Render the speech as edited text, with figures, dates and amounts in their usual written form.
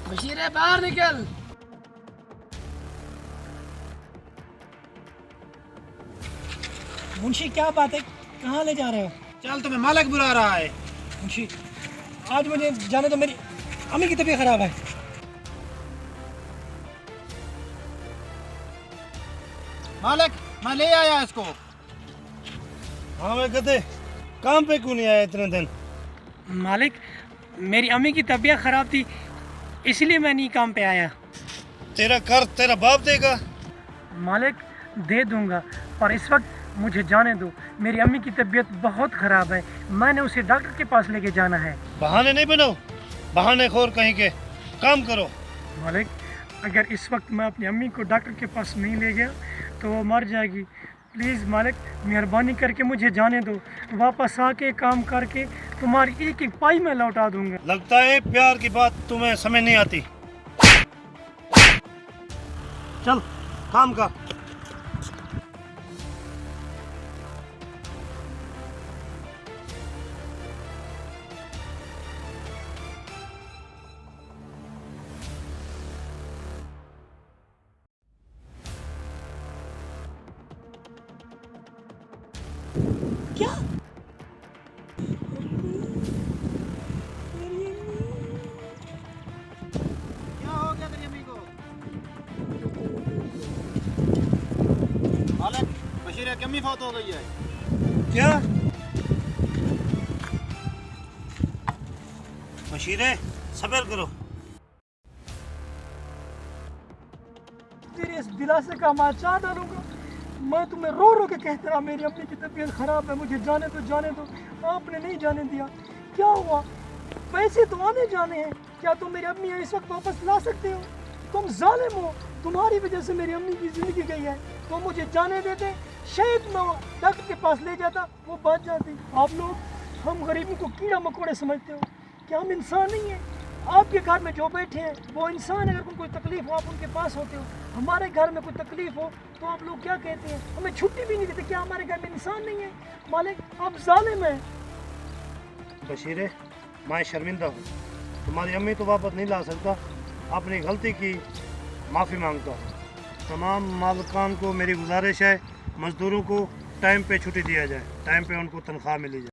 बशीर है, बाहर निकल। मुंशी क्या बात है, कहाँ ले जा रहे हो? चल, तुम्हें मालिक बुला रहा है। मुंशी आज मुझे जाने दो, मेरी अम्मी की तबीयत खराब है। मालिक, मैं ले आया इसको। हाँ मैं कहते काम पे क्यों नहीं आया इतने दिन? मालिक, मेरी अम्मी की तबीयत खराब थी, इसलिए मैं नहीं काम पे आया। तेरा कर्ज तेरा बाप देगा? मालिक दे दूंगा, पर इस वक्त मुझे जाने दो। मेरी अम्मी की तबीयत बहुत ख़राब है, मैंने उसे डॉक्टर के पास लेके जाना है। बहाने नहीं बनाओ, बहाने खोर कहीं के, काम करो। मालिक, अगर इस वक्त मैं अपनी अम्मी को डॉक्टर के पास नहीं ले गया तो वो मर जाएगी। प्लीज़ मालिक, मेहरबानी करके मुझे जाने दो। वापस आके काम करके तुम्हारी एक एक पाई मैं लौटा दूंगा। लगता है प्यार की बात तुम्हें समझ नहीं आती। चल काम का। क्या? क्या हो गया तेरी अम्मी को? मालिक, बशीर की अम्मी फौत हो गई है। क्या बशीरे, सब्र करो। तेरे इस दिलासे का मैं चाह डालूंगा। मैं तुम्हें रो रो के कहता रहा मेरी अम्मी की तबीयत खराब है, मुझे जाने दो जाने दो। आपने नहीं जाने दिया। क्या हुआ? पैसे तो आने जाने हैं, क्या तुम मेरी अम्मी इस वक्त वापस ला सकते हो? तुम जालिम हो, तुम्हारी वजह से मेरी अम्मी की जिंदगी गई है। तो मुझे जाने देते, शायद मैं डॉक्टर के पास ले जाता, वो बच जाती। आप लोग हम गरीबों को कीड़ा मकोड़े समझते हो, क्या हम इंसान नहीं हैं? आपके घर में जो बैठे हैं वो इंसान, अगर उनको कोई तकलीफ हो आप उनके पास होते हो। हमारे घर में कोई तकलीफ हो तो आप लोग क्या कहते हैं, हमें छुट्टी भी नहीं देते। क्या हमारे घर में इंसान नहीं है? मालिक, आप जालिम हैं। बशीरे, मैं शर्मिंदा हूँ, तुम्हारी अम्मी तो वापस नहीं ला सकता। अपनी गलती की माफ़ी मांगता हूँ। तमाम मालिकान को मेरी गुजारिश है, मज़दूरों को टाइम पे छुट्टी दिया जाए, टाइम पे उनको तनख्वाह मिली जाए।